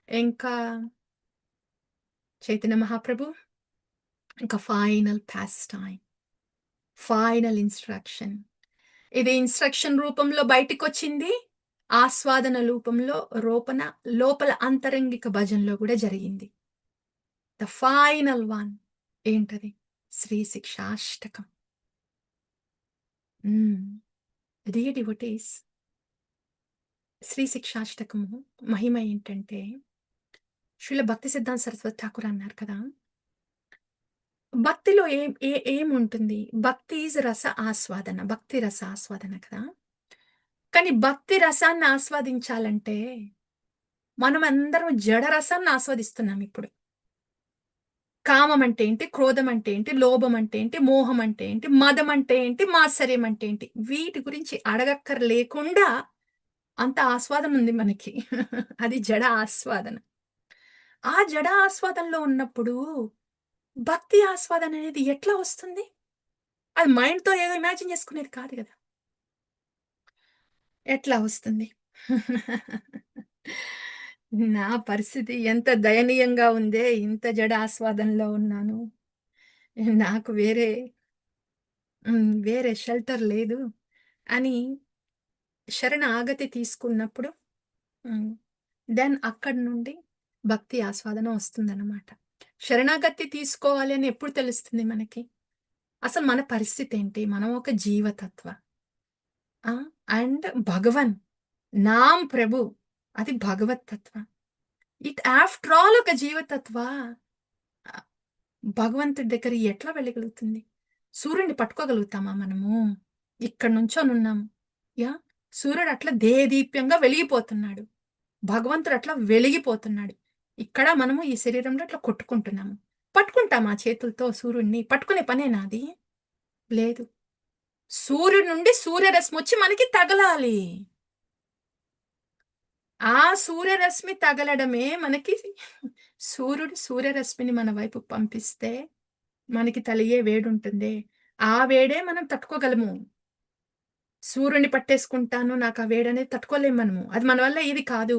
ఇంకా చైతన్య మహాప్రభు, ఇంకా final పాస్‌టైమ్, final instruction. ఇది ఇన్‌స్ట్రక్షన్ రూపంలో బయటికొచ్చింది. ఆస్వాదన రూపంలో లోపల అంతరంగిక భజనలో గూడా జరిగింది. ద ఫైనల్ వన్ ఏంటది? శ్రీ శిక్షాష్టకం. హ్మ్. డియర్ డివోటీస్, శ్రీ శిక్షాష్టకము మహిమ ఏంటంటే, శ్రీల భక్తి సిద్ధాంత సరస్వతి ఠాకూర్ అన్నారు కదా! భక్తిలో ఏముంటుంది? భక్తి ఈజ్ రస ఆస్వాదన. భక్తి రస ఆస్వాదన కదా! కానీ భక్తి రసాన్ని ఆస్వాదించాలంటే, మనమందరం జడ రసాన్ని ఆస్వాదిస్తున్నాం ఇప్పుడు. కామం అంటే ఏంటి? క్రోధం అంటే ఏంటి? లోభం అంటే ఏంటి? మోహం అంటే ఏంటి? మదం అంటే ఏంటి? మాత్సర్యం అంటే ఏంటి? వీటి గురించి అడగక్కర్లేకుండా అంత ఆస్వాదన ఉంది మనకి. అది జడ ఆస్వాదన. ఆ జడ ఆస్వాదనలో ఉన్నప్పుడు, భక్తి ఆస్వాదన అనేది ఎట్లా వస్తుంది? అది మైండ్‌తో ఏదో ఇమాజిన్ చేసుకునేది కాదు గదా! ఎట్లా వస్తుంది? నా పరిస్థితి ఎంత దయనీయంగా ఉందే! ఇంత జడ ఆస్వాదనలో ఉన్నాను. నాకు వేరే షెల్టర్ లేదు అని శరణాగతి తీసుకున్నప్పుడు, హ్మ్. దెన్ అక్కడి నుండి భక్తి ఆస్వాదన వస్తుందనమాట. శరణాగతి తీసుకోవాలి అని ఎప్పుడు తెలుస్తుంది మనకి? అసలు మన పరిస్థితేంటి? మనం ఒక జీవతత్వ. ఆ! అండ్ భగవన్, నామ్ ప్రభు అది భగవత్ తత్వ. ఇట్ ఆఫ్టర్ ఆల్ ఒక జీవతత్వ. ఆహ్, భగవంతుడి దగ్గర ఎట్లా వెళ్ళగలుగుతుంది? సూర్యుడిని పట్టుకోగలుగుతామా మనము? ఇక్కడ నుంచొనున్నాం. యాహ్! సూర్యుడు అట్లా దేదీప్యంగా వెలిగిపోతున్నాడు. భగవంతుడు అట్లా వెలిగిపోతున్నాడు. ఇక్కడ మనము ఈ శరీరంలో ఇట్లా కొట్టుకుంటున్నాము. పట్టుకుంటామా చేతులతో సూర్యుడిని? పట్టుకునే పనేనా అది? లేదు. సూర్యుడి నుండి సూర్యరశ్మొచ్చి మనకి తగలాలి. ఆ సూర్యరశ్మి తగలడమే మనకి సూర్యుడు సూర్యరశ్మిని మన వైపుకు పంపిస్తే మనకి కలిగే వేడుంటుందే, ఆ వేడే మనం తట్టుకోగలము. సూర్యుడిని పట్టేసుకుంటాను, నాకు ఆ వేడనేది తట్టుకోలేము మనము. అది మన వల్ల ఇది కాదు.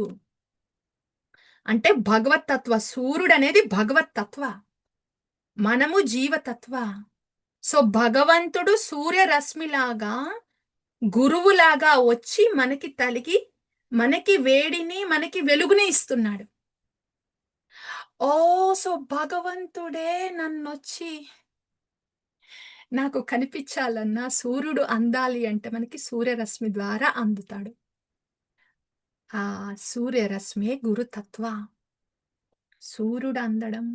అంటే భగవత్ తత్వ. సూర్యుడనేది భగవత్ తత్వ. మనము జీవతత్వ. సో, భగవంతుడు సూర్యరశ్మిలాగా, గురువులాగా వచ్చి మనకి తలిగి, మనకి వేడిని, మనకి వెలుగుని ఇస్తున్నాడు. సో, భగవంతుడే నన్నొచ్చి నాకు కనిపించాలన్నా, సూర్యుడు అందాలి అంటే మనకి సూర్యరశ్మి ద్వారా అందుతాడు. ఆ సూర్యరశ్మే గురుతత్వ. సూర్యుడు అందడం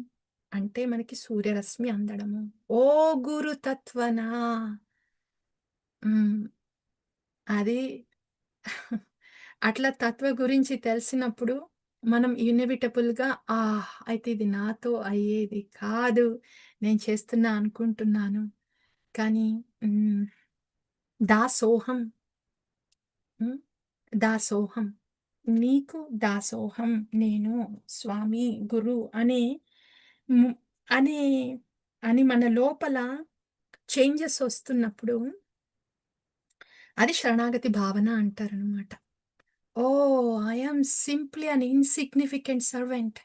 అంటే మనకి సూర్యరశ్మి అందడము. ఓ గురుతత్వనా! హ్మ్. అది అట్లా తత్వ గురించి తెలిసినప్పుడు మనం ఇన్‌ఎవిటబుల్‌గా అయితే ఇది నాతో అయ్యేది కాదు. నేను చేస్తున్నా అనుకుంటున్నాను. కానీ హ్మ్. దాసోహం. హ్మ్. దాసోహం. నీకు దాసోహం నేను స్వామి, గురు హ్మ్, అనే అని మన లోపల చేంజెస్ ఒస్తున్నప్పుడు అది శరణాగతి భావన అంటారనమాట. I am simply an insignificant servant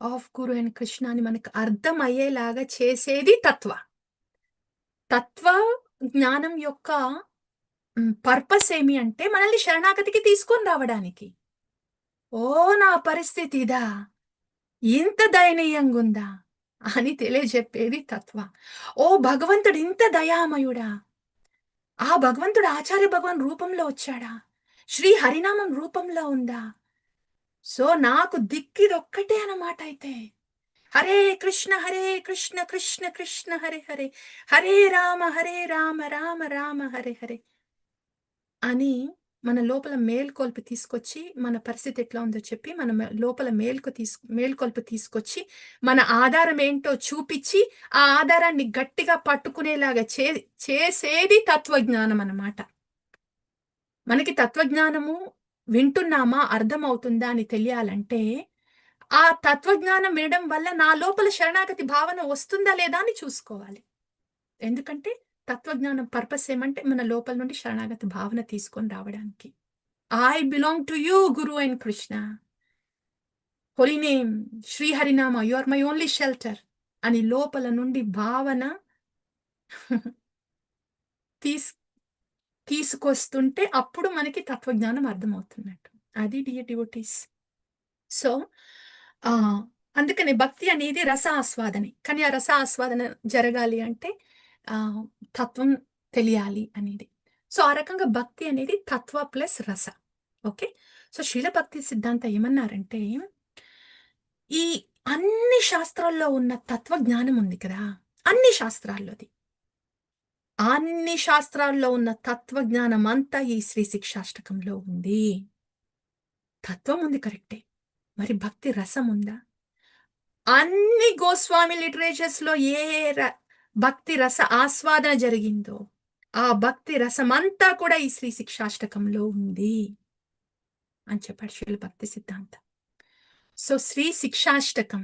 of Guru and Krishna అని మనకు అర్థమయ్యేలాగా చేసేది తత్వ. తత్వ జ్ఞానం యొక్క పర్పస్ ఏమి అంటే మనల్ని శరణాగతికి తీసుకొని రావడానికి. నా పరిస్థితి ఇదా? ఇంత దయనీయంగుందా? అని తెలియజెప్పేది తత్వ. భగవంతుడు ఇంత దయామయుడా? ఆ భగవంతుడు ఆచార్య భగవాన్ రూపంలో వచ్చాడా? శ్రీ హరినామం రూపంలో ఉందా? సో, నాకు దిక్కిదొక్కటే అన్నమాట అయితే. హరే కృష్ణ కృష్ణ కృష్ణ హరే హరే, హరే రామ రామ రామ హరే హరే అని మన లోపల మేల్కొల్పి తీసుకొచ్చి, మన పరిస్థితి ఎట్లా ఉందో చెప్పి, మన లోపల మేల్కొల్పి తీసుకొచ్చి, మన ఆధారం ఏంటో చూపిచ్చి, ఆ ఆధారాన్ని గట్టిగా పట్టుకునేలాగా చేసేది తత్వజ్ఞానం అన్నమాట. మనకి తత్వజ్ఞానము వింటున్నామా? అర్థమవుతుందా? అని తెలియాలంటే, ఆ తత్వజ్ఞానం వినడం వల్ల నా లోపల శరణాగతి భావన వస్తుందా? లేదా? అని చూసుకోవాలి. ఎందుకంటే, తత్వజ్ఞానం పర్పస్ ఏమంటే, మన లోపల నుండి శరణాగతి భావన తీసుకొని రావడానికి. I belong to you guru and Krishna. Holy name, శ్రీహరినామ, you are my only shelter అని లోపల నుండి భావన తీస్ తీసుకొస్తుంటే అప్పుడు మనకి తత్వజ్ఞానం అర్థమవుతున్నట్టు. అది డియర్ డివోటీస్. సో, ఆహ్, అందుకనే భక్తి అనేది రస ఆస్వాదనే. కానీ ఆ రస ఆస్వాదన జరగాలి అంటే ఆహ్, తత్వం తెలియాలి అనేది. సో, ఆ రకంగా భక్తి అనేది తత్వ ప్లస్ రస. ఓకే. సో, శీల భక్తి సిద్ధాంత ఏమన్నారంటే, ఈ అన్ని శాస్త్రాల్లో ఉన్న తత్వజ్ఞానం ఉంది కదా! అన్ని శాస్త్రాల్లోది. అన్ని శాస్త్రాల్లో ఉన్న తత్వజ్ఞానమంతా ఈ శ్రీ శిక్షాష్టకంలో ఉంది. తత్వం ఉంది కరెక్టే. మరి భక్తి రసముందా? అన్ని గోస్వామి లిటరేచర్స్‌లో ఏ భక్తి రస ఆస్వాదన జరిగిందో, ఆ భక్తి రసమంతా కూడా ఈ శ్రీ శిక్షాష్టకంలో ఉంది అని చెప్పాడు Srila Bhakti Siddhanta. So, Shri Shikshashtakam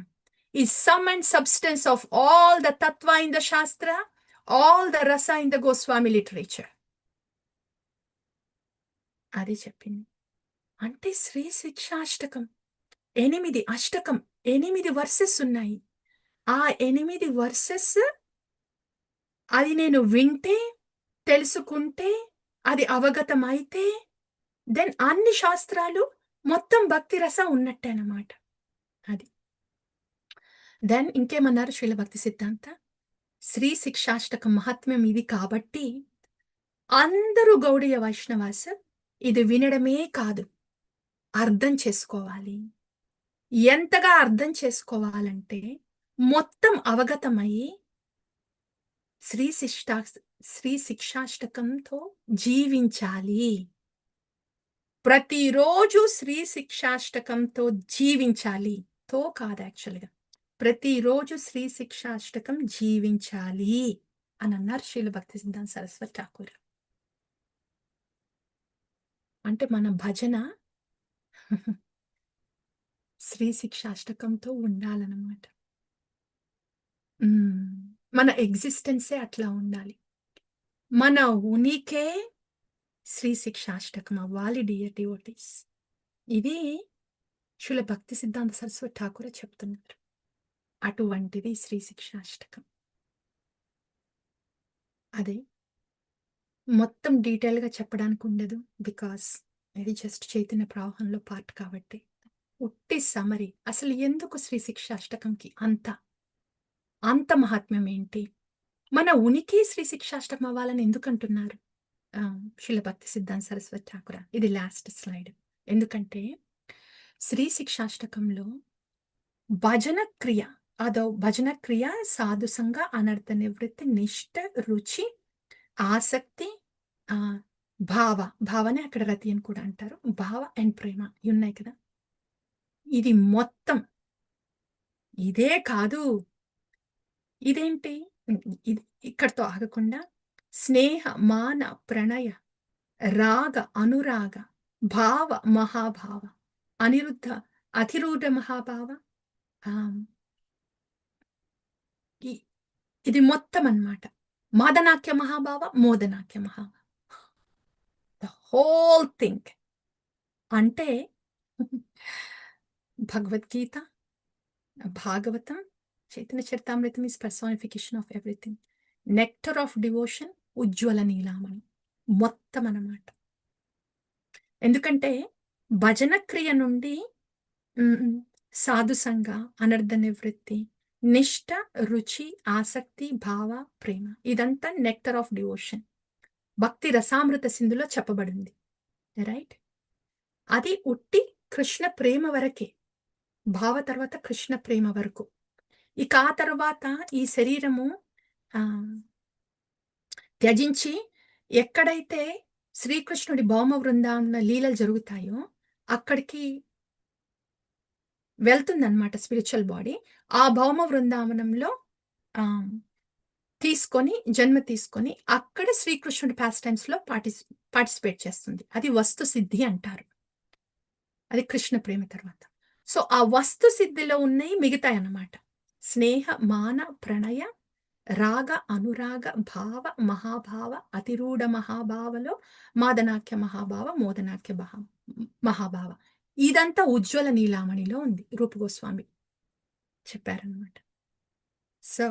is sum and substance of all the tattva in the Shastra, all the rasa in the Goswami literature. అది చెప్పింది. అంటే శ్రీ శిక్షాష్టకం 8 అష్టకం 8 వర్సెస్ ఉన్నాయి. ఆ 8 వర్సెస్ అది నేను వింటే, తెలుసుకుంటే, అది అవగతమైతే, దెన్ అన్ని శాస్త్రాలు మొత్తం భక్తి రసం ఉన్నట్టే అన్నమాట. అది. దెన్ ఇంకేమన్నారు శ్రీల భక్తి సిద్ధాంత? శ్రీ శిక్షాష్టకం మహాత్మ్యం ఇది కాబట్టి, అందరూ గౌడీయ వైష్ణవాస్ ఇది వినడమే కాదు, అర్థం చేసుకోవాలి. ఎంతగా అర్థం చేసుకోవాలంటే, మొత్తం అవగతమయ్యి శ్రీ శిష్టాస్ శ్రీ శిక్షాష్టకంతో జీవించాలి. ప్రతిరోజు శ్రీ శిక్షాష్టకంతో జీవించాలి. తో కాదు యాక్చువల్‌గా. ప్రతిరోజు శ్రీ శిక్షాష్టకం జీవించాలి అనన్నారు శ్రీల భక్తి సిద్ధాంత సరస్వతి ఠాకూర్. అంటే మన భజన శ్రీ శిక్షాష్టకంతో ఉండాలనమాట. హ్మ్. మన ఎగ్జిస్టెన్సే అట్లా ఉండాలి. మన ఉనికే శ్రీ శిక్షాష్టకం అవ్వాలి డియర్ డివోటీస్. ఇది శ్రీల భక్తి సిద్ధాంత సరస్వతి ఠాకూర్ చెప్తున్నారు. అటువంటిది శ్రీ శిక్షాష్టకం. అదే మొత్తం డీటెయిల్‌గా చెప్పడానికి ఉండదు. బికాజ్ ఇది జస్ట్ చైతన్య ప్రవాహంలో పార్ట్ కాబట్టి. ఉట్టి సమరీ. అసలు ఎందుకు శ్రీ శిక్షాష్టకంకి అంత మహాత్మ్యం ఏంటి? మన ఉనికి శ్రీ శిక్షాష్టకం అవ్వాలని ఎందుకంటున్నారు? శీల భక్తి సిద్ధాంత సరస్వతి ఠాకూర్. ఇది లాస్ట్ స్లైడ్. ఎందుకంటే శ్రీ శిక్షాష్టకంలో భజన క్రియ, అదో భజన క్రియ సాధు సంగ, అనర్థ నివృత్తి, నిష్ఠ, రుచి, ఆసక్తి, భావ. భావనే అక్కడ రతి అని కూడా అంటారు. భావ అండ్ ప్రేమ ఇవున్నాయి కదా! ఇది మొత్తం ఇదే కాదు. ఇదేంటి? ఇది ఇక్కడితో ఆగకుండా స్నేహ, మాన, ప్రణయ, రాగ, అనురాగ, భావ, మహాభావ, అనిరుద్ధ, అతిరూఢ మహాభావ, ఆహ్, ఇ ఇది మొత్తం అన్నమాట. మాదనాఖ్య మహాభావ, మోదనాఖ్య మహాభావ. The whole thing. అంటే Bhagavad Gita, Bhagavatam, Chaitanya Charitamrita is personification of everything. Nectar of devotion, Ujjvala Nilamani. మొత్తం అన్నమాట. ఎందుకంటే భజన క్రియ నుండి హ్మ్. సాధు సంగ, అనర్థ నివృత్తి, నిష్ఠ, రుచి, ఆసక్తి, భావ, ప్రేమ. ఇదంతా నెక్టర్ ఆఫ్ డివోషన్. భక్తి రసామృత సింధులో చెప్పబడింది. రైట్? అది ఉట్టి కృష్ణ ప్రేమ వరకే. భావ తర్వాత కృష్ణ ప్రేమ వరకు. ఇక ఆ తర్వాత ఈ శరీరము ఆహ్, త్యజించి ఎక్కడైతే శ్రీకృష్ణుడి భౌమ వృందావన లీలలు జరుగుతాయో అక్కడికి వెళ్తుందనమాట స్పిరిచువల్ బాడీ. ఆ భౌమ వృందావనంలో ఆహ్, జన్మ తీసుకొని అక్కడ శ్రీకృష్ణుడి పాస్‌టైమ్స్‌లో పార్టిసిపేట్ చేస్తుంది. అది వస్తు సిద్ధి అంటారు. అది కృష్ణ ప్రేమ తర్వాత. సో, ఆ వస్తు సిద్ధిలో ఉన్నయి మిగతాయన్నమాట. స్నేహ, మాన, ప్రణయ, రాగ, అనురాగ, భావ, మహాభావ, అతిరూఢ మహాభావలో మాదనాఖ్య మహాభావ, మోదనాఖ్య మహాభావ. ఇదంతా ఉజ్వల నీలామణిలో ఉంది. రూపగోస్వామి చెప్పారనమాట. సో,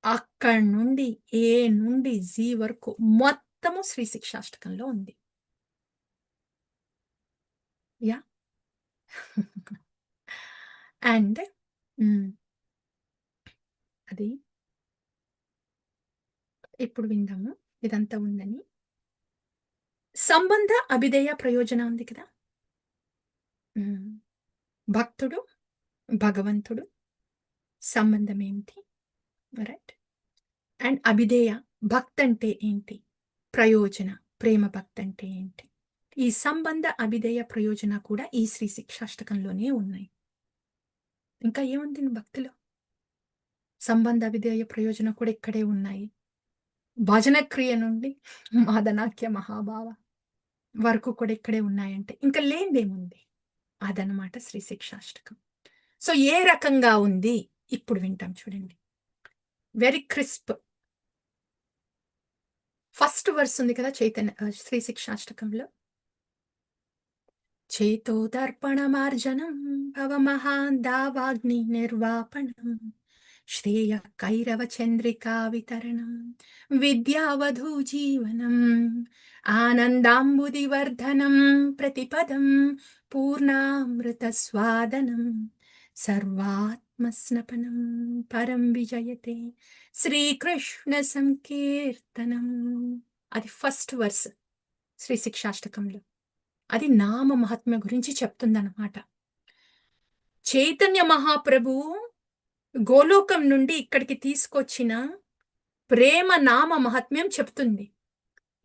అక్కడి నుండి ఏ నుండి జీ వరకు మొత్తము శ్రీ శిక్షాష్టకంలో ఉంది. యాహ్! అండ్ హ్మ్. అది ఇప్పుడు విందాము. ఇదంతా ఉందని. సంబంధ, అభిధేయ, ప్రయోజన ఉంది కదా! హ్మ్. భక్తుడు, భగవంతుడు సంబంధం ఏమిటి? రైట్. అండ్ అభిధేయ భక్తంటే ఏంటి? ప్రయోజన ప్రేమ భక్తంటే ఏంటి? ఈ సంబంధ, అభిధేయ, ప్రయోజన కూడా ఈ శ్రీ శిక్షాష్టకంలోనే ఉన్నాయి. ఇంకా ఏముంది భక్తిలో? సంబంధ, అభిధేయ, ప్రయోజన కూడా ఇక్కడే ఉన్నాయి. భజన క్రియ నుండి మాదనాఖ్య మహాభావ వరకు కూడా ఇక్కడే ఉన్నాయంటే ఇంకా లేనిదేముంది? అదనమాట శ్రీ శిక్షాష్టకం. సో, ఏ రకంగా ఉంది? ఇప్పుడు వింటాం చూడండి. Very crisp. ఫస్ట్ వర్స్ ఉంది కదా శ్రీ శిక్షాష్టకంలో. చేతోదర్పణమార్జనం భవమహాందావాగ్ని నిర్వాపణం శ్రేయః కైరవ చంద్రికా వితరణం విద్యావధూ జీవనం ఆనందాంబుదివర్ధనం ప్రతిపదం పూర్ణామృత స్వాదనం సర్వాత్మస్నపనం పరం విజయతే శ్రీకృష్ణ సంకీర్తనం. అది ఫస్ట్ వర్స్ శ్రీ శిక్షాష్టకంలో. అది నామ మహాత్మ్య గురించి చెప్తుందనమాట. చైతన్య మహాప్రభువు గోలోకం నుండి ఇక్కడికి తీసుకొచ్చిన ప్రేమ నామ మహాత్మ్యం చెప్తుంది.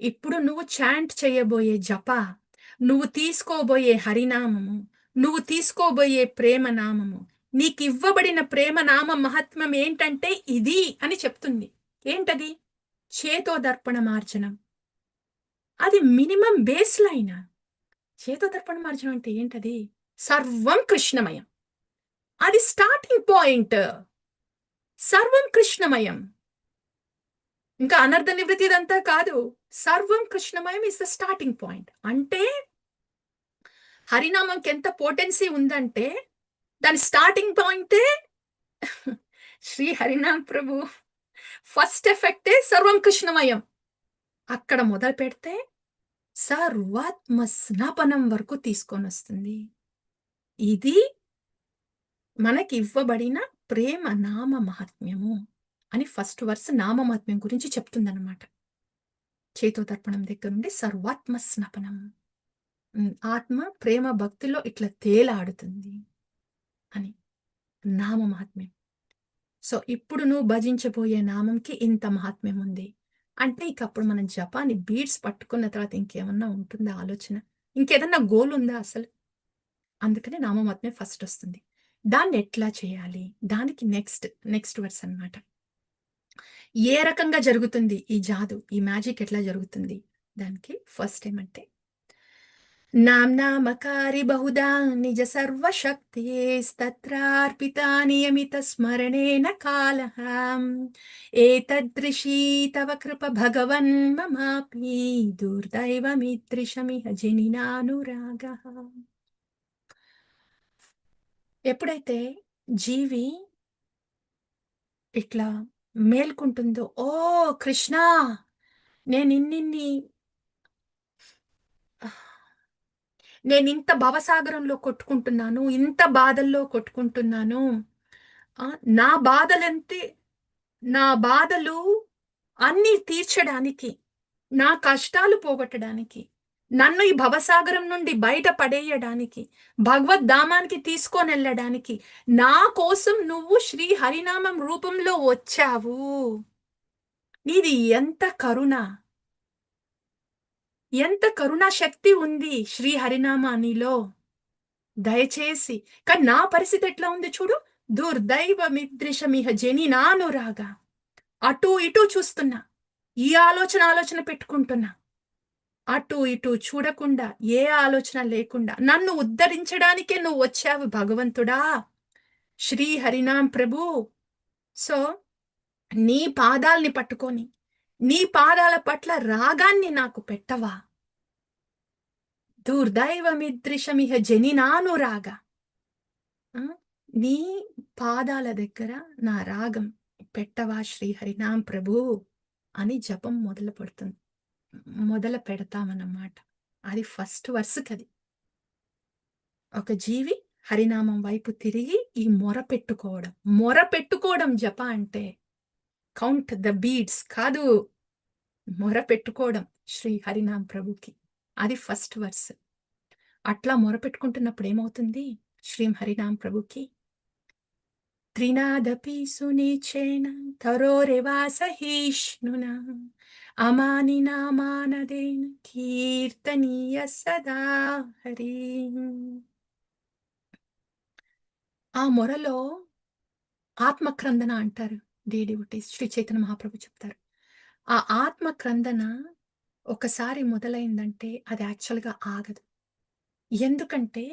ఇప్పుడు నువ్వు చాంట్ చేయబోయే జప, నువ్వు తీసుకోబోయే హరినామము, నువ్వు తీసుకోబోయే ప్రేమ నామము, నీకివ్వబడిన ప్రేమ నామ మహాత్మ్యం ఏంటంటే ఇది అని చెప్తుంది. ఏంటది? చేతోదర్పణ మార్జనం. అది మినిమం బేస్ లైన్. చేతోదర్పణ మార్జనం అంటే ఏంటది? సర్వం కృష్ణమయం. అది స్టార్టింగ్ పాయింట్. సర్వం కృష్ణమయం. ఇంకా అనర్థ నివృత్తి ఇదంతా కాదు. సర్వం కృష్ణమయం ఇస్ ద స్టార్టింగ్ పాయింట్. అంటే హరినామంకి ఎంత పోటెన్సీ ఉందంటే దాని స్టార్టింగ్ పాయింటే శ్రీ హరినామ్ ప్రభు ఫస్ట్ ఎఫెక్టే సర్వం కృష్ణమయం. అక్కడ మొదలు పెడితే సర్వాత్మ స్నాపనం వరకు తీసుకొని వస్తుంది. ఇది మనకి ఇవ్వబడిన ప్రేమ నామ మహాత్మ్యము అని ఫస్ట్ వర్స్ నామ మహాత్మ్యం గురించి చెప్తుందన్నమాట. చేతోదర్పణం దగ్గర నుండి సర్వాత్మ స్నపనం. ఆత్మ ప్రేమ భక్తిలో ఇట్లా తేలాడుతుంది అని నామ మహాత్మ్యం. సో, ఇప్పుడు నువ్వు భజించబోయే నామంకి ఇంత మహాత్మ్యం ఉంది. అంటే ఇక అప్పుడు మనం జపాన్ని బీడ్స్ పట్టుకున్న తర్వాత ఇంకేమన్నా ఉంటుందా ఆలోచన? ఇంకేదన్నా గోల్ ఉందా అసలు? అందుకని నామమహాత్మ్యం ఫస్ట్ వస్తుంది. దాన్ని ఎట్లా చేయాలి? దానికి నెక్స్ట్ వర్స్ అన్నమాట. ఏ రకంగా జరుగుతుంది ఈ జాదు, ఈ మ్యాజిక్ ఎట్లా జరుగుతుంది? దానికి ఫస్ట్ ఏమంటే నామ్నామకారి బహుదా నిజ సర్వశక్తిస్తత్రార్పితా నియమిత స్మరణేన కాలః ఏతదృశీ తవ కృప భగవన్ మమాపి దుర్దైవమిదృశమిహ జనినానురాగః. ఎప్పుడైతే జీవి ఇట్లా మేల్కుంటుందో, ఓ కృష్ణ నేనిన్నిన్ని నేనింత భవసాగరంలో కొట్టుకుంటున్నాను, ఇంత బాధల్లో కొట్టుకుంటున్నాను. నా బాధలంతే, నా బాధలు అన్నీ తీర్చడానికి, నా కష్టాలు పోగొట్టడానికి, నన్ను ఈ భవసాగరం నుండి బయట పడేయడానికి, భగవద్ధామానికి తీసుకొనెళ్ళడానికి, నా కోసం నువ్వు శ్రీ హరినామం రూపంలో వచ్చావు. నీది ఎంత కరుణ! ఎంత కరుణా శక్తి ఉంది శ్రీ హరినామ నీలో. దయచేసి కానీ నా పరిస్థితి ఎట్లా ఉంది చూడు. దుర్దైవమిదృశమిహ జనినానురాగా. అటూ ఇటూ చూస్తున్నా. ఈ ఆలోచన పెట్టుకుంటున్నా. అటూ ఇటూ చూడకుండా, ఏ ఆలోచన లేకుండా నన్ను ఉద్ధరించడానికే నువ్వు వచ్చావు భగవంతుడా! శ్రీ హరినామ్ ప్రభు. సో, నీ పాదాల్ని పట్టుకొని, నీ పాదాల పట్ల రాగాన్ని నాకు పెట్టవా? దుర్దైవమిదృశమిహ జనినానురాగ. ఆ! నీ పాదాల దగ్గర నా రాగం పెట్టవా శ్రీహరినాం ప్రభూ అని జపం మొదలు పెడతామన్నమాట. అది ఫస్ట్ వర్స్‌కది. ఒక జీవి హరినామం వైపు తిరిగి ఈ మొర పెట్టుకోవడం జప అంటే. కౌంట్ ద బీట్స్ కాదు. మొర పెట్టుకోవడం శ్రీ హరినాం ప్రభుకి. అది ఫస్ట్ వర్స్. అట్లా మొర పెట్టుకుంటున్నప్పుడు ఏమవుతుంది శ్రీ హరినాం ప్రభుకి? త్రినాదపి సునిచేన తరోరేవా సహిష్ణునా అమానినా మానదేన కీర్తనీయ సదా హరి. ఆ మొరలో ఆత్మక్రందన అంటారు డివోటీస్. శ్రీ చైతన్య మహాప్రభు చెప్తారు. ఆ ఆత్మక్రందన ఒకసారి మొదలైందంటే అది యాక్చువల్‌గా ఆగదు. ఎందుకంటే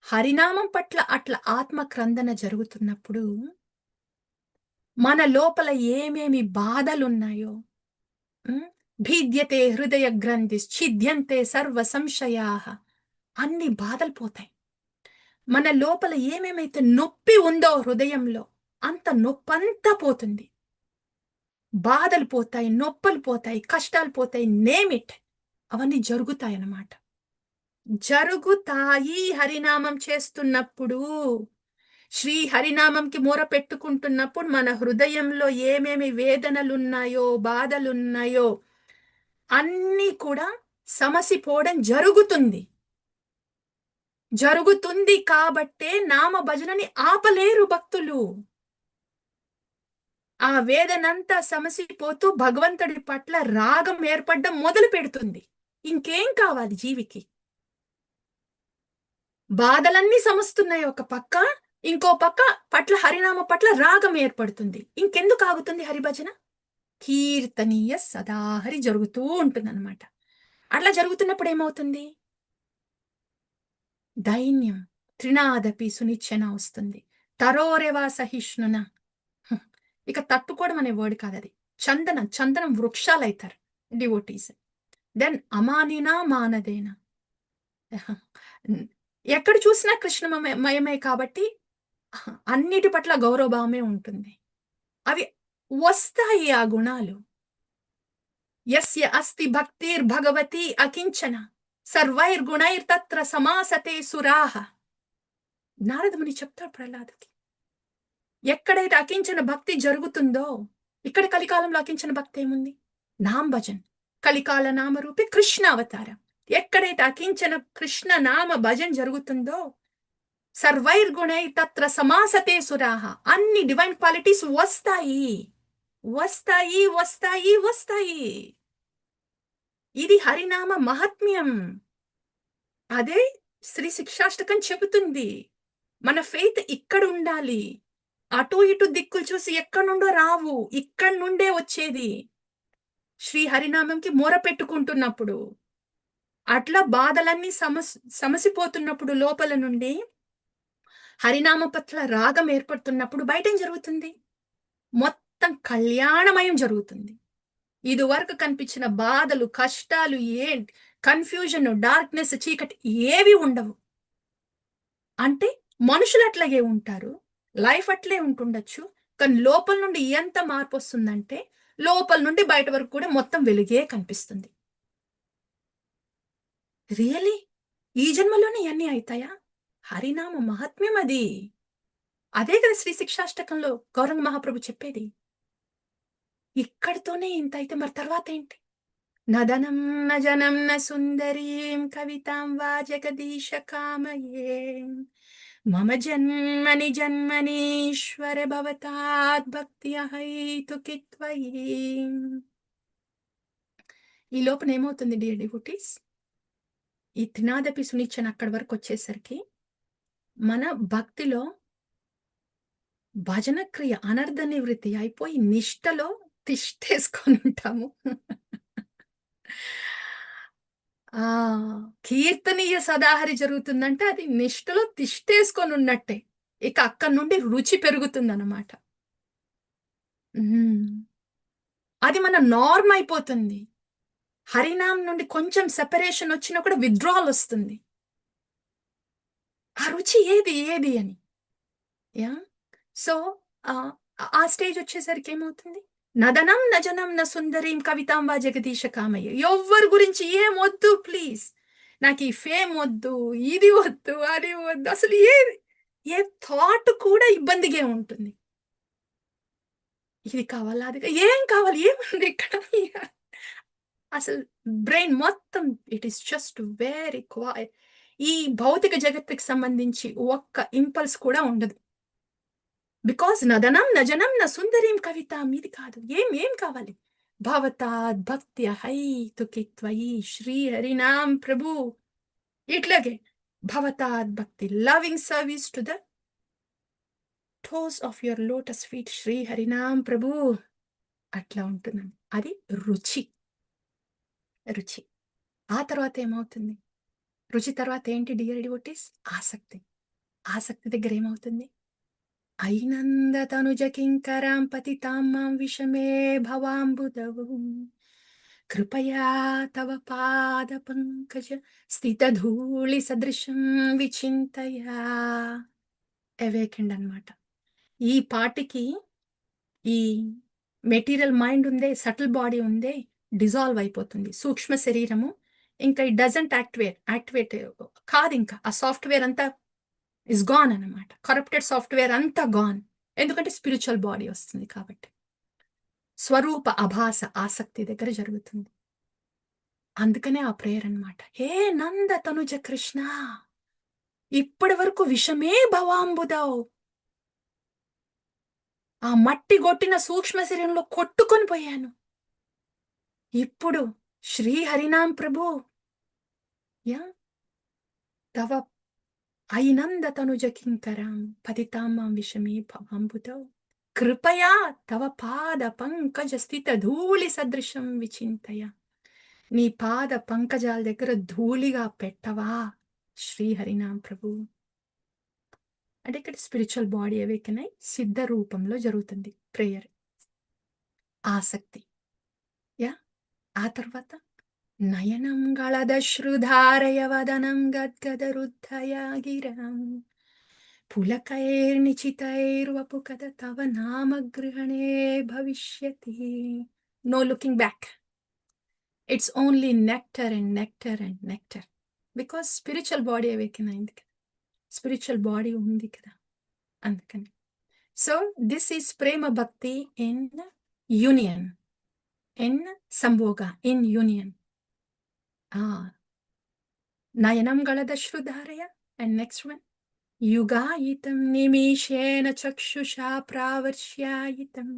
హరినామం పట్ల అట్లా ఆత్మక్రందన జరుగుతున్నప్పుడు మన లోపల ఏమేమి బాధలున్నాయో హ్మ్. భిద్యతే హృదయ గ్రంథిశ్ఛిద్యంతే సర్వ సంశయాః. అన్ని బాధలు పోతాయి. మన లోపల ఏమేమైతే నొప్పి ఉందో హృదయంలో అంత నొప్పంతా పోతుంది. బాధలు పోతాయి, నొప్పులు పోతాయి, కష్టాలు పోతాయి. Name it. అవన్నీ జరుగుతాయన్నమాట. జరుగుతాయి హరినామం చేస్తున్నప్పుడు. శ్రీ హరినామంకి మొర పెట్టుకుంటున్నప్పుడు మన హృదయంలో ఏమేమి వేదనలున్నాయో, బాధలున్నాయో అన్నీ కూడా సమసిపోవడం జరుగుతుంది. జరుగుతుంది కాబట్టే నామ భజనని ఆపలేరు భక్తులు. ఆ వేదనంతా సమసిపోతూ భగవంతుడి పట్ల రాగం ఏర్పడడం మొదలుపెడుతుంది. ఇంకేం కావాలి జీవికి? బాధలన్నీ సమస్తున్నాయి ఒక పక్క. ఇంకో పక్క హరినామ పట్ల రాగం ఏర్పడుతుంది. ఇంకెందుకు ఆగుతుంది హరిభజన? కీర్తనీయ సదాహరి జరుగుతూ ఉంటుందన్నమాట. అట్లా జరుగుతున్నప్పుడు ఏమవుతుంది? దైన్యం, త్రినాదపి సునిచ్చెన వస్తుంది. తరోరెవా సహిష్ణున. ఇక తట్టుకోవడం అనే వర్డ్ కాదది. చందనం వృక్షాలైతారు డివోటీస్. దెన్ అమానినా మానదేన. ఎక్కడ చూసినా కృష్ణమయమే కాబట్టి అన్నిటి పట్ల గౌరవభావమే ఉంటుంది. అవి వస్తాయి ఆ గుణాలు. యస్య అస్తి భక్తిర్భగవతి అకించన సర్వైర్గుణైర్తత్ర సమాసతే సురాహ. నారదముని చెప్తాడు ప్రహ్లాదుకి. ఎక్కడైతే అకించన భక్తి జరుగుతుందో, ఇక్కడ కలికాలంలో అకించన భక్తి ఏముంది? నామ్ భజన్. కలికాల నామరూపి కృష్ణ అవతారం. ఎక్కడైతే అకించన కృష్ణ నామ భజన్ జరుగుతుందో సర్వైర్గుణై తత్ర సమాసతే సురాహ. అన్ని డివైన్ క్వాలిటీస్ వస్తాయి. వస్తాయి, వస్తాయి, వస్తాయి. ఇది హరినామ మహాత్మ్యం. అదే శ్రీ శిక్షాష్టకం చెబుతుంది. మన ఫెయిత్ ఇక్కడ ఉండాలి. అటు ఇటు దిక్కులు చూసి ఎక్కడి నుండో రావు. ఇక్కడి నుండే వచ్చేది. శ్రీ హరినామంకి మొర పెట్టుకుంటున్నప్పుడు, అట్లా బాధలన్నీ సమసిపోతున్నప్పుడు లోపల నుండి హరినామ పట్ల రాగం ఏర్పడుతున్నప్పుడు బయటేం జరుగుతుంది? మొత్తం కళ్యాణమయం జరుగుతుంది. ఇదివరకు కనిపించిన బాధలు, కష్టాలు, కన్‌ఫ్యూజన్, డార్క్‌నెస్, చీకటి ఏవి ఉండవు. అంటే మనుషులు అట్లాగే ఉంటారు. లైఫ్ అట్లే ఉంటుండొచ్చు. కానీ లోపల నుండి ఎంత మార్పొస్తుందంటే, లోపల నుండి బయట వరకు కూడా మొత్తం వెలుగే కనిపిస్తుంది. రియల్లీ? ఈ జన్మలోనే ఇయన్నీ అయితాయా? హరినామ మహాత్మ్యం అది. అదే కదా శ్రీ శిక్షాష్టకంలో గౌరంగ మహాప్రభు చెప్పేది. ఇక్కడితోనే ఇంతైతే మరి తర్వాతేంటి? నదనం న జనం న సుందరీం కవితాం వా జగదీశ కామయే మమ జన్మని జన్మనీశ్వర భవతాద్ భక్తి అహైతుకిత్వయి. ఈ లోపల ఏమవుతుంది డియర్ డివోటీస్? ఈ త్రినాదపి సునిచ్చని అక్కడి వరకు వచ్చేసరికి మన భక్తిలో భజన క్రియ అనర్ధ నివృత్తి అయిపోయి నిష్టలో తిష్టేసుకొని ఉంటాము. ఆ! కీర్తనీయ సదాహరి జరుగుతుందంటే అది నిష్టలో తిష్టేసుకొని ఉన్నట్టే. ఇక అక్కడి నుండి రుచి పెరుగుతుందనమాట. హ్మ్. అది మన నార్మ్ అయిపోతుంది. హరినామ్ నుండి కొంచెం సెపరేషన్ వచ్చినా కూడా విత్డ్రాల్ వస్తుంది. ఆ రుచి ఏది ఏది అని. యాహ్! సో, ఆహ్, ఆ స్టేజ్ వచ్చేసరికి ఏమవుతుంది? నదనం నజనం న సుందరీం కవితాం వా జగదీశ కామయ్య. ఎవ్వరి గురించి ఏమొద్దు ప్లీజ్. నాకీ ఫేమ్ వద్దు, ఇది వద్దు, అది వద్దు. అసలు ఏ థాట్ కూడా ఇబ్బందిగే ఉంటుంది. ఇది కావాలా? అది ఏం కావాలి? ఏముంది ఇక్కడ? అసలు బ్రెయిన్ మొత్తం ఇట్ ఈస్ జస్ట్ వెరీ ఈ భౌతిక జగత్తుకి సంబంధించి ఒక్క ఇంపల్స్ కూడా ఉండదు. బికాజ్ నదనం నజనం న సుందరీం కవితాం ఇది కాదు. ఏం కావాలి? భవతాద్ భక్త్యా హైతుకి త్వయి శ్రీ హరినామ్ ప్రభు. ఇట్లాగే భవతాద్ భక్తి loving service to the toes of your lotus feet Shri Harinam Prabhu. అట్లా ఉంటుందండి. అది రుచి. రుచి. ఆ తర్వాత ఏమవుతుంది? రుచి తర్వాత ఏంటి డియర్ డివోటీస్? ఆసక్తి. ఆసక్తి దగ్గర ఏమవుతుంది? అయినందతనుజ కింకరాం పతితాం మాం విషమే భవాంబుదవు కృపయా తవ పాద పంకజ స్థితధూళి సదృశం విచింతయా. అవేకెండ్ అన్నమాట. ఈ పాటికి ఈ మెటీరియల్ మైండ్ ఉందే, సటిల్ బాడీ ఉందే డిజాల్వ్ అయిపోతుంది. సూక్ష్మ శరీరము ఇంకా ఇట్ డజంట్ యాక్టివేట్ కాదింకా. ఆ సాఫ్ట్‌వేర్ అంతా ఈస్ గాన్ అన్నమాట. కరప్టెడ్ సాఫ్ట్‌వేర్ అంతా గాన్. ఎందుకంటే స్పిరిచువల్ బాడీ వస్తుంది కాబట్టి. స్వరూప అభాస ఆసక్తి దగ్గర జరుగుతుంది. అందుకనే ఆ ప్రేయర్ అన్నమాట. హే నంద తనుజ కృష్ణ, ఇప్పటి వరకు విషమే భవాంబుదౌ. ఆ మట్టి గొట్టిన సూక్ష్మ శరీరంలో కొట్టుకొని పోయాను. ఇప్పుడు శ్రీ హరినామ్ ప్రభు యాహ్! తవ అయినంద తనుజ కింకరాం పతితాం మాం విషమే భవాంబుదౌ కృపయా తవ పాద పంకజ స్థిత ధూళి సదృశం విచింతయ. నీ పాద పంకజాల దగ్గర ధూళిగా పెట్టవా శ్రీ హరినామ్ ప్రభు. అంటే ఇక్కడ స్పిరిచువల్ బాడీ అవేకన్ అయి సిద్ధ రూపంలో జరుగుతుంది ప్రేయర్. ఆసక్తి. యా ఆ తర్వాత నయనం గళదశ్రుధారయ వదనం గద్గదరుద్ధయా గిరాం పులకైర్నిచితైర్వపు కథ తవ నామగృహణే భవిష్యతి. No looking back. It's only nectar and nectar and nectar. Because spiritual body awaken అయింది కదా, స్పిరిచువల్ బాడీ ఉంది కదా, అందుకని. సో దిస్ ఈస్ ప్రేమ భక్తి ఇన్ యూనియన్, ఇన్ సంభోగ, ఇన్ యూనియన్. నయనం గళదశ్రుధారయ అండ్ నెక్స్ట్ వన్ యుగాయితం నిమిషేణ చక్షుషా ప్రావర్ష్యాయితం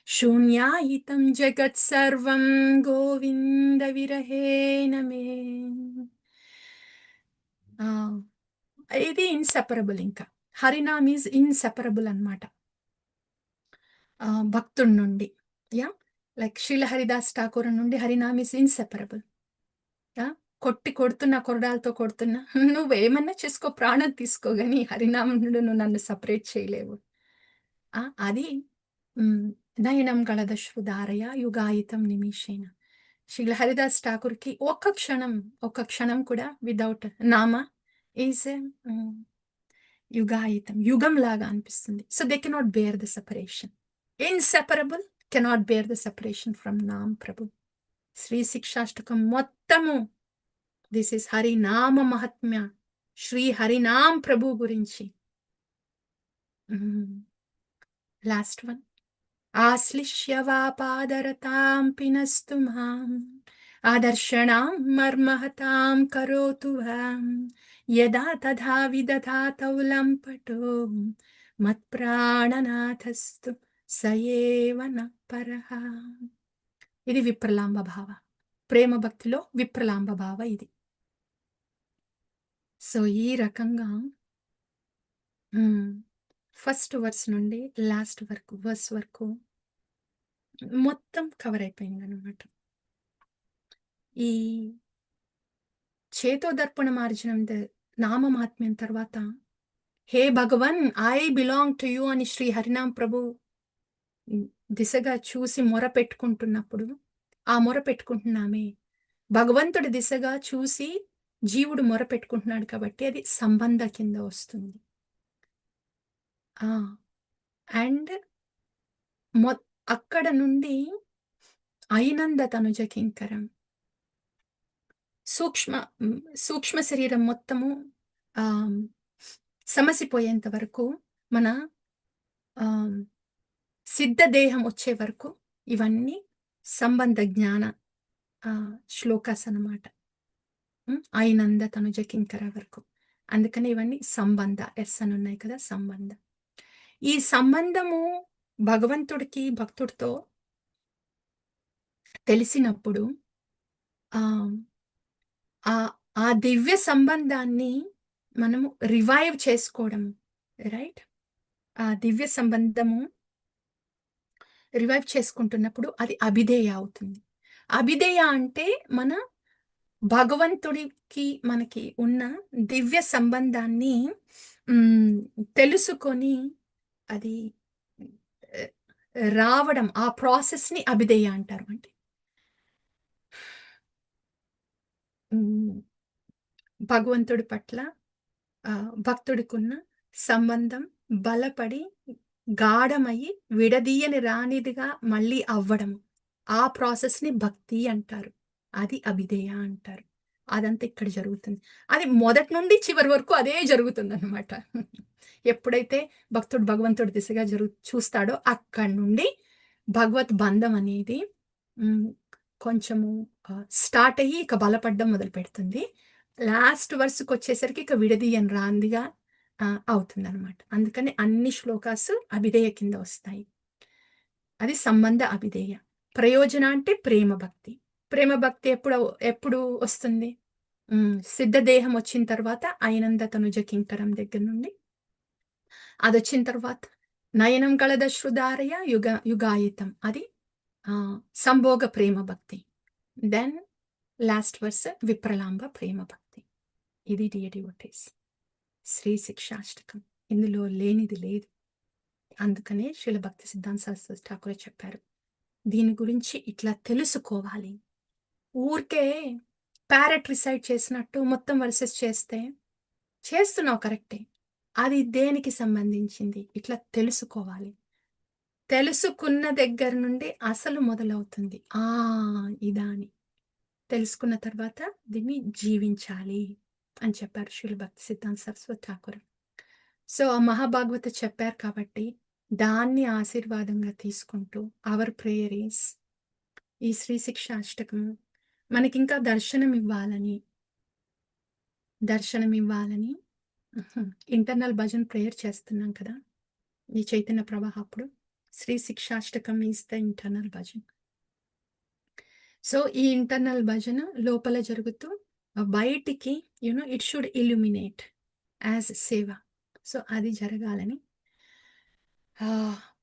శూన్యాయితం జగత్ సర్వం గోవింద విరహేణ మే. ఇది ఇన్సెపరబుల్. ఇంకా హరినామ్ ఈజ్ ఇన్సెపరబుల్ అన్నమాట భక్తుడి నుండి. యా లైక్ శ్రీల హరిదాస్ ఠాకూర్ నుండి హరినామ్ ఈజ్ ఇన్సెపరబుల్. యా కొడుతున్నా కొరడాలతో కొడుతున్నా నువ్వేమన్నా చేసుకో, ప్రాణం తీసుకో గాని హరినామం నుండి నువ్వు నన్ను సపరేట్ చేయలేవు. అది నయనం గళదశ్రుధారయ యుగాయితం నిమిషేణ. శ్రీల హరిదాస్ ఠాకూర్కి ఒక్క క్షణం కూడా విదౌట్ నామ ఈజ్ యుగాయితం, యుగం లాగా అనిపిస్తుంది. So they cannot bear the separation. Inseparable cannot bear the separation from నామ్ ప్రభు. శ్రీ శిక్షాష్టకం మొత్తము దిస్ ఇస్ హరినామ మహాత్మ్య, శ్రీ హరినామ్ ప్రభు గురించి. లాస్ట్ వన్ ఆశ్లిష్య వా పాదరతాం పినస్తు మాం ఆదర్శణాం మర్మహతాం కరోతు వాం యదా తథా విదధాతౌ లంపటో మత్ప్రాణనాథస్తు సయేవ న పరః. ఇది విప్రలాంబ భావ. ప్రేమ భక్తిలో విప్రలాంబ భావ ఇది. సో ఈ రకంగా ఫస్ట్ వర్స్ నుండి లాస్ట్ వర్స్ వరకు మొత్తం కవర్ అయిపోయింది అనమాట. ఈ చేతోదర్పణ మార్జనం నామ మహాత్మ్యం తర్వాత హే భగవన్ ఐ బిలాంగ్ టు యూ అని శ్రీ హరినామ్ ప్రభు దిశగా చూసి మొర పెట్టుకుంటున్నప్పుడు ఆ మొర పెట్టుకుంటున్నామే భగవంతుడి దిశగా చూసి జీవుడు మొరపెట్టుకుంటున్నాడు కాబట్టి అది సంబంధ కింద వస్తుంది. ఆ! అండ్ మొ అక్కడ నుండి అయినంద తనుజ కింకరం. సూక్ష్మ సూక్ష్మ శరీరం మొత్తము ఆహ్, సమసిపోయేంత వరకు మన ఆహ్, సిద్ధ దేహం వచ్చే వరకు ఇవన్నీ సంబంధ జ్ఞాన శ్లోకాస్ అన్నమాట. అయినంద తనుజ కింకర వరకు. అందుకని ఇవన్నీ సంబంధ ఎస్ అని ఉన్నాయి కదా! సంబంధ. ఈ సంబంధము భగవంతుడికి, భక్తుడితో తెలిసినప్పుడు ఆహ్, ఆహ్, ఆ దివ్య సంబంధాన్ని మనము రివైవ్ చేసుకోవడం రైట్? ఆ దివ్య సంబంధము రివైవ్ చేసుకుంటున్నప్పుడు అది అభిధేయ అవుతుంది. అభిధేయ అంటే మన భగవంతుడికి మనకి ఉన్న దివ్య సంబంధాన్ని హ్మ్, తెలుసుకొని అది ఆహ్, రావడం ఆ ప్రాసెస్‌ని అభిధేయ అంటారు. అంటే హ్మ్, భగవంతుడి పట్ల భక్తుడికున్న సంబంధం బలపడి, గాఢమయ్యి, విడదీయని రానిదిగా మళ్ళీ అవ్వడము. ఆ ప్రాసెస్‌ని భక్తి అంటారు. అది అభిధేయ అంటారు. అదంతా ఇక్కడ జరుగుతుంది. అది మొదటి నుండి చివరి వరకు అదే జరుగుతుందనమాట. ఎప్పుడైతే భక్తుడు భగవంతుడి దిశగా చూస్తాడో అక్కడి నుండి భగవత్ బంధం అనేది హ్మ్, కొంచెము స్టార్ట్ అయ్యి ఇక బలపడ్డం మొదలుపెడుతుంది. లాస్ట్ వర్స్‌కొచ్చేసరికి ఇక విడదీయని రాందిగా అవుతుందనమాట. అందుకని అన్ని శ్లోకాసు అభిధేయ కింద వస్తాయి. అది సంబంధ అభిధేయ. ప్రయోజన అంటే ప్రేమ భక్తి. ప్రేమ భక్తి ఎప్పుడు వస్తుంది? సిద్ధదేహం వచ్చిన తర్వాత అయినంద తనుజ కింకరం దగ్గర నుండి అదొచ్చిన తర్వాత నయనం కళదశ్రుధారయ యుగాయితం అది సంభోగ ప్రేమ భక్తి. దెన్ లాస్ట్ వర్స్ విప్రలాంబ ప్రేమ భక్తి. ఇది డివోటీస్. శ్రీ శిక్షాష్టకం. ఇందులో లేనిది లేదు. అందుకనే శ్రీల భక్తి సిద్ధాంత సరస్వతి ఠాకూర్ చెప్పారు. దీని గురించి ఇట్లా తెలుసుకోవాలి. ఊరికే ప్యారెట్ రిసైట్ చేసినట్టు మొత్తం వర్సెస్ చేస్తే చేస్తున్నావు కరెక్టే. అది దేనికి సంబంధించింది? ఇట్లా తెలుసుకోవాలి. తెలుసుకున్న దగ్గర నుండి అసలు మొదలవుతుంది. ఇదా అని. తెలుసుకున్న తర్వాత దీన్ని జీవించాలి అని చెప్పారు శ్రీల భక్తి సిద్ధాంత సరస్వతి ఠాకూర్. సో, ఆ మహాభాగవత చెప్పారు కాబట్టి దాన్ని ఆశీర్వాదంగా తీసుకుంటూ అవర్ ప్రేయర్ ఈస్ ఈ శ్రీ శిక్ష అష్టకం మనకింకా దర్శనమివ్వాలని ఇంటర్నల్ భజన్ ప్రేయర్ చేస్తున్నాం కదా! ఈ చైతన్య ప్రవాహ అప్పుడు. Shri Shikshashtakam is the internal bhajan. So, ఈ ఇంటర్నల్ భజన లోపల జరుగుతూ బయటికి ఇట్ షుడ్ ఇల్యూమినేట్ యాజ్ సేవ. సో, అది జరగాలని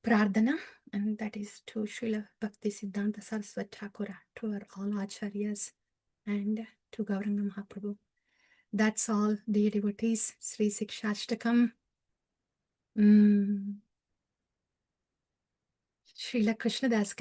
ప్రార్థన. And that is to Srila Bhakti Siddhanta Saraswati Thakur, to our all acharyas and to Gauranga Mahaprabhu. That's all, dear devotees. Sri Sikshashtakam. Srila Krishnadas